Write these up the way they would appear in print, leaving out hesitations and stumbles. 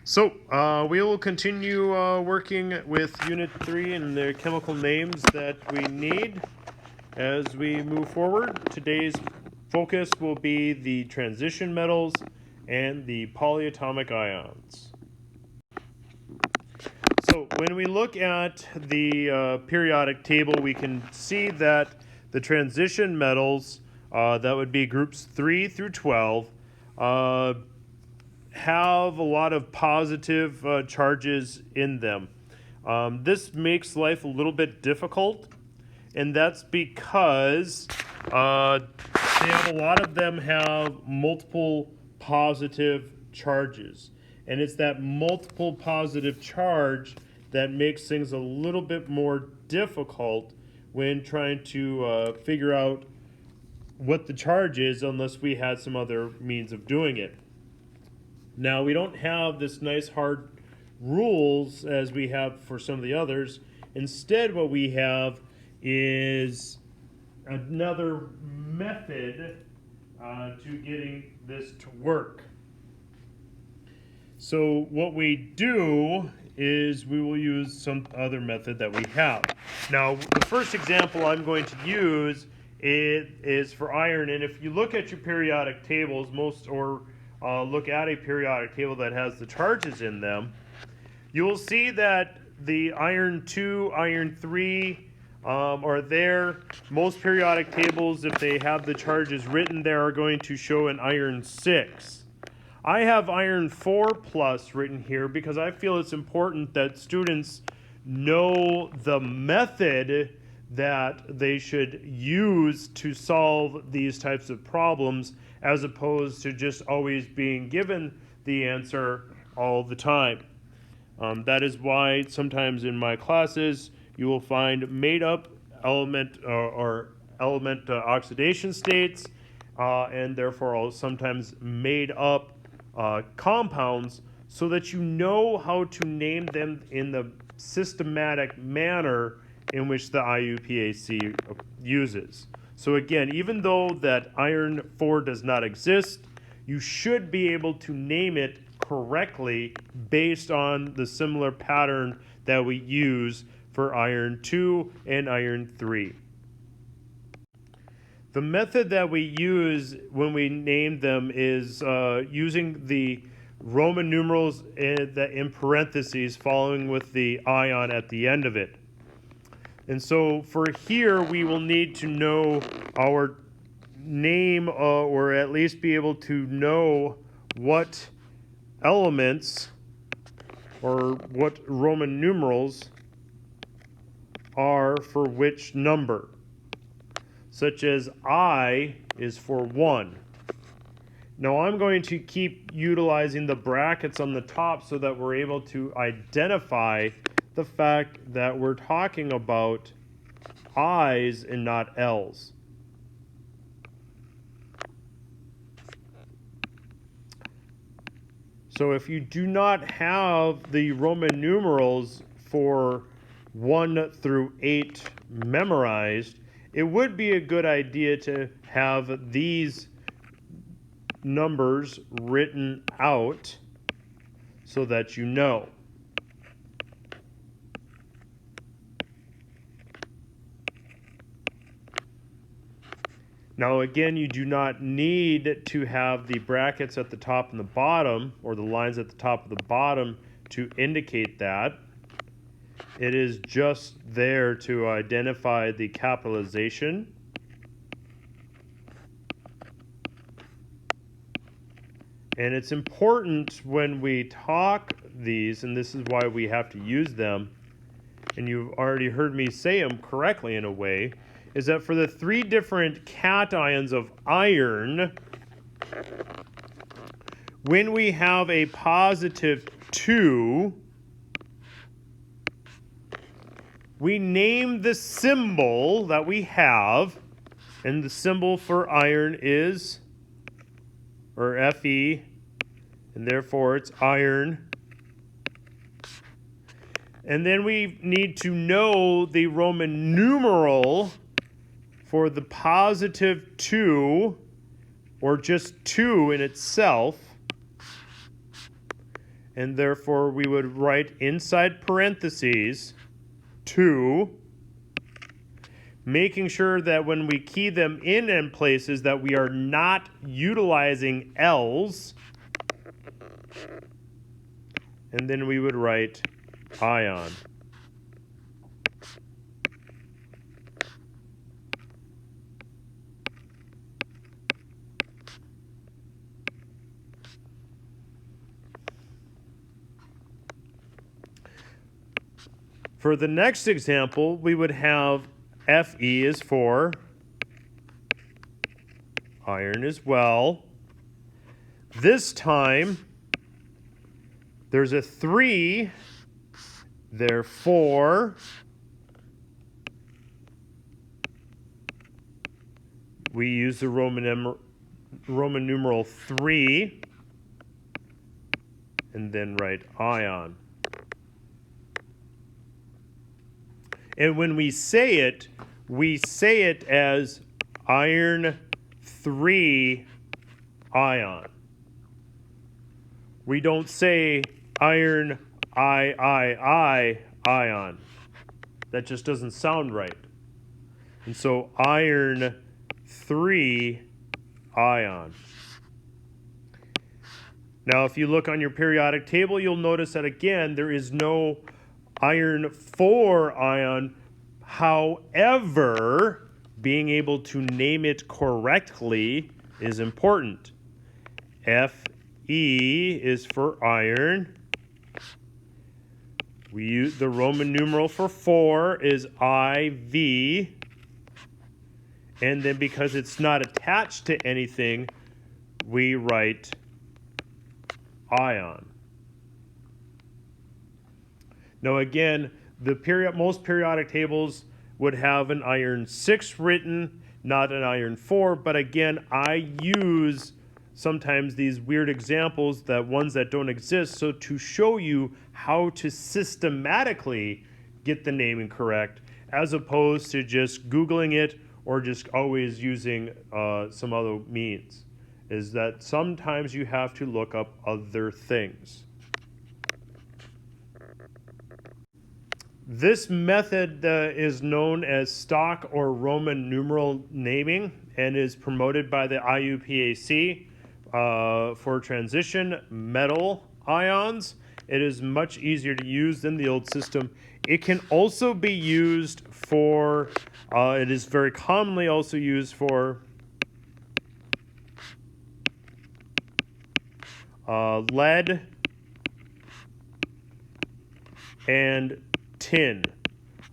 We will continue working with Unit 3 and the chemical names that we need as we move forward. Today's focus will be the transition metals and the polyatomic ions. So when we look at the periodic table, we can see that the transition metals, that would be groups 3 through 12, have a lot of positive charges in them. This makes life a little bit difficult, and that's because a lot of them have multiple positive charges. And it's that multiple positive charge that makes things a little bit more difficult when trying to figure out what the charge is unless we had some other means of doing it. Now, we don't have this nice hard rules as we have for some of the others. Instead, what we have is another method to getting this to work. So what we do is we will use some other method that we have. Now, the first example I'm going to use is for iron, and if you look at your periodic tables, look at a periodic table that has the charges in them, you will see that the iron 2, iron 3 are there. Most periodic tables, if they have the charges written there, are going to show an iron 6. I have iron 4 plus written here because I feel it's important that students know the method that they should use to solve these types of problems, as opposed to just always being given the answer all the time. That is why sometimes in my classes you will find made up element oxidation states, and therefore sometimes made up compounds, so that you know how to name them in the systematic manner in which the IUPAC uses. So again, even though that iron 4 does not exist, you should be able to name it correctly based on the similar pattern that we use for iron 2 and iron 3. The method that we use when we name them is using the Roman numerals in parentheses following with the ion at the end of it. And so for here, we will need to know our name, or at least be able to know what elements or what Roman numerals are for which number, such as I is for 1. Now I'm going to keep utilizing the brackets on the top so that we're able to identify the fact that we're talking about I's and not L's. So if you do not have the Roman numerals for 1 through 8 memorized, it would be a good idea to have these numbers written out so that you know. Now again, you do not need to have the brackets at the top and the bottom, or the lines at the top of the bottom, to indicate that. It is just there to identify the capitalization. And it's important when we talk these, and this is why we have to use them, and you've already heard me say them correctly in a way, is that for the 3 different cations of iron, when we have a positive 2, we name the symbol that we have, and the symbol for iron is, or Fe, and therefore it's iron. And then we need to know the Roman numeral for the positive 2, or just 2 in itself. and therefore we would write inside parentheses 2, making sure that when we key them in places that we are not utilizing L's, and then we would write ion. For the next example, we would have Fe is for iron as well. This time, there's a 3, therefore, we use the Roman numeral 3, and then write ion. And when we say it as iron 3 ion. We don't say iron ion. That just doesn't sound right. And so iron 3 ion. Now if you look on your periodic table, you'll notice that again there is no iron 4 ion. However, being able to name it correctly is important. Fe is for iron. We use the Roman numeral for 4 is IV. And then because it's not attached to anything, we write ion. Now again, most periodic tables would have an iron 6 written, not an iron 4, but again, I use sometimes these weird examples, ones that don't exist, so to show you how to systematically get the naming correct, as opposed to just Googling it or just always using some other means, is that sometimes you have to look up other things. This method is known as stock or Roman numeral naming and is promoted by the IUPAC for transition metal ions. It is much easier to use than the old system. It can also be used for, it is very commonly also used for lead and tin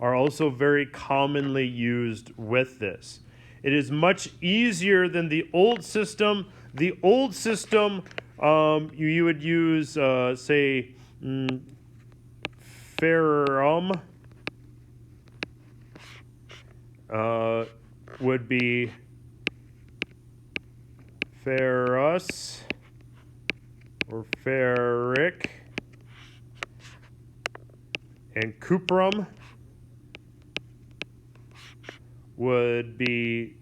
are also very commonly used with this. It is much easier than the old system. The old system, you would use, say, ferrum would be ferrous or ferric, and cuprum would be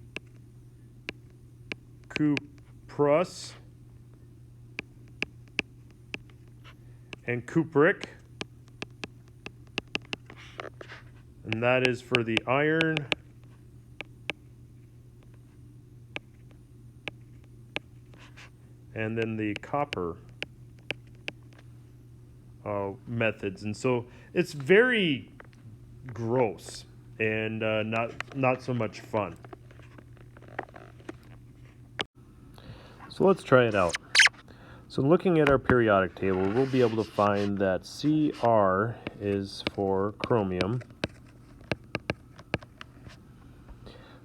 cuprous, and cupric, and that is for the iron. And then the copper methods. And so it's very gross and not so much fun. So let's try it out. So looking at our periodic table, we'll be able to find that Cr is for chromium.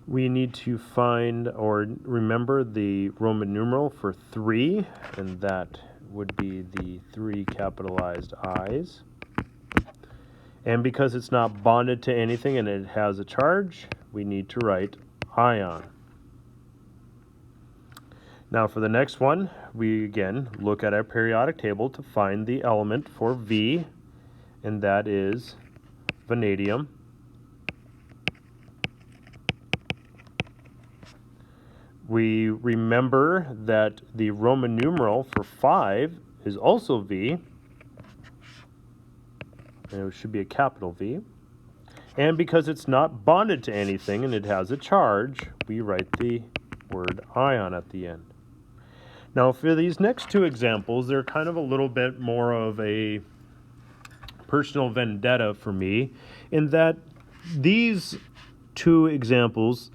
We need to find or remember the Roman numeral for 3, and that would be the 3 capitalized I's. And because it's not bonded to anything and it has a charge, we need to write ion. Now for the next one, we again look at our periodic table to find the element for V, and that is vanadium. We remember that the Roman numeral for 5 is also V, and it should be a capital V. And because it's not bonded to anything and it has a charge, we write the word ion at the end. Now for these next two examples, they're kind of a little bit more of a personal vendetta for me, in that these two examples,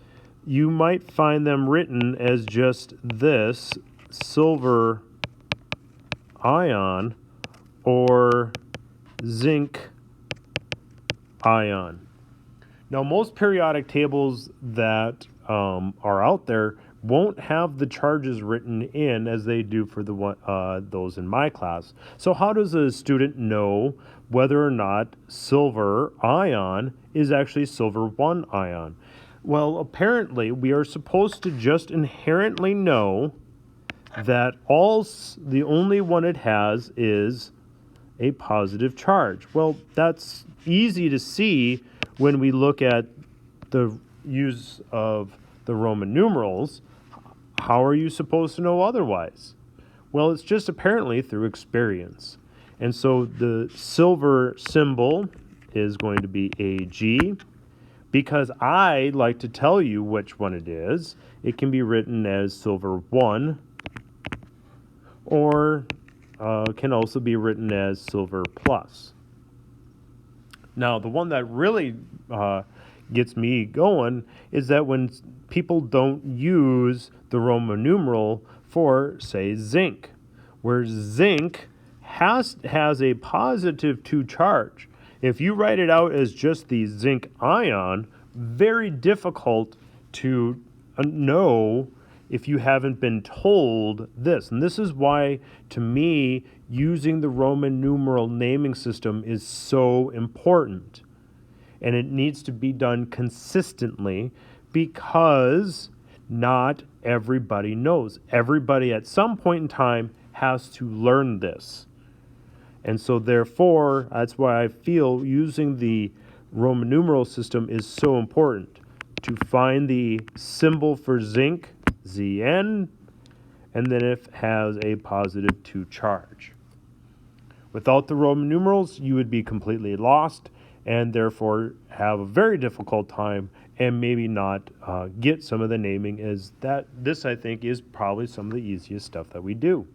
you might find them written as just this, silver ion or zinc ion. Now, most periodic tables that are out there won't have the charges written in as they do for those in my class. So how does a student know whether or not silver ion is actually silver 1 ion? Well, apparently we are supposed to just inherently know that the only one it has is a positive charge. Well, that's easy to see when we look at the use of the Roman numerals. How are you supposed to know otherwise? Well, it's just apparently through experience. And so the silver symbol is going to be Ag. Because I like to tell you which one it is, it can be written as silver 1, or can also be written as silver plus. Now, the one that really gets me going is that when people don't use the Roman numeral for, say, zinc, where zinc has a positive 2 charge. If you write it out as just the zinc ion, very difficult to know if you haven't been told this. And this is why, to me, using the Roman numeral naming system is so important. And it needs to be done consistently because not everybody knows. Everybody at some point in time has to learn this. And so therefore, that's why I feel using the Roman numeral system is so important. To find the symbol for zinc, Zn, and then it has a positive 2 charge. Without the Roman numerals, you would be completely lost and therefore have a very difficult time and maybe not get some of the naming, as this I think is probably some of the easiest stuff that we do.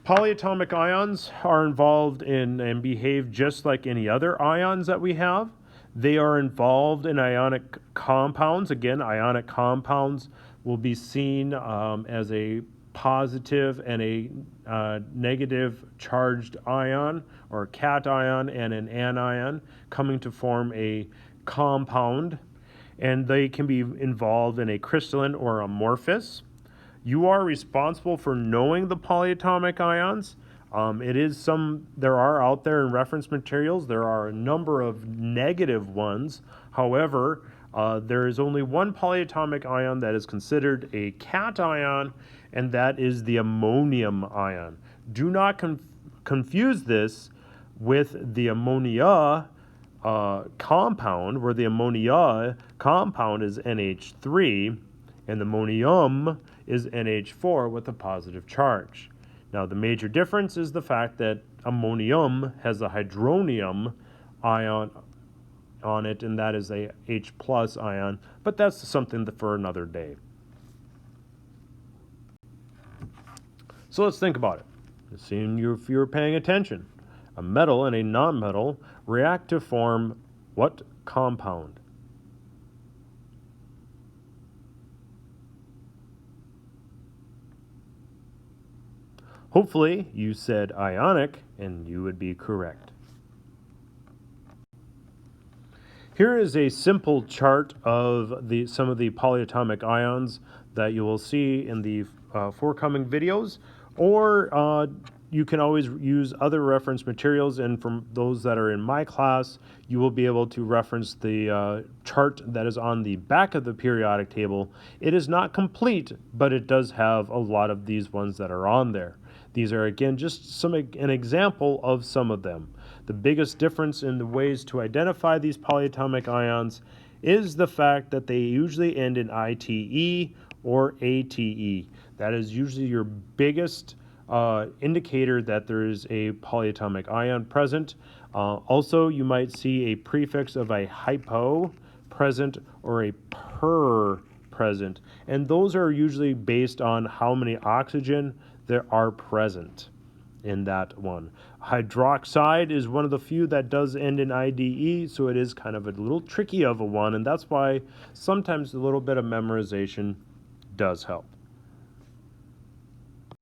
Polyatomic ions are involved in and behave just like any other ions that we have. They are involved in ionic compounds. Again, ionic compounds will be seen as a positive and a negative charged ion, or a cation and an anion, coming to form a compound. And they can be involved in a crystalline or amorphous. You are responsible for knowing the polyatomic ions. There are out there in reference materials, there are a number of negative ones. However, there is only one polyatomic ion that is considered a cation, and that is the ammonium ion. Do not confuse this with the ammonia compound, where the ammonia compound is NH3, and the ammonium is NH4 with a positive charge. Now, the major difference is the fact that ammonium has a hydronium ion on it, and that is a H plus ion, but that's something for another day. So let's think about it. Assume if you're paying attention. A metal and a nonmetal react to form what compound? Hopefully you said ionic, and you would be correct. Here is a simple chart of some of the polyatomic ions that you will see in the forthcoming videos, or you can always use other reference materials, and from those that are in my class, you will be able to reference the chart that is on the back of the periodic table. It is not complete, but it does have a lot of these ones that are on there. These are, again, just an example of some of them. The biggest difference in the ways to identify these polyatomic ions is the fact that they usually end in ITE or ATE. That is usually your biggest indicator that there is a polyatomic ion present. Also, you might see a prefix of a hypo present or a per present, and those are usually based on how many oxygen there are present in that one. Hydroxide is one of the few that does end in IDE, so it is kind of a little tricky of a one, and that's why sometimes a little bit of memorization does help.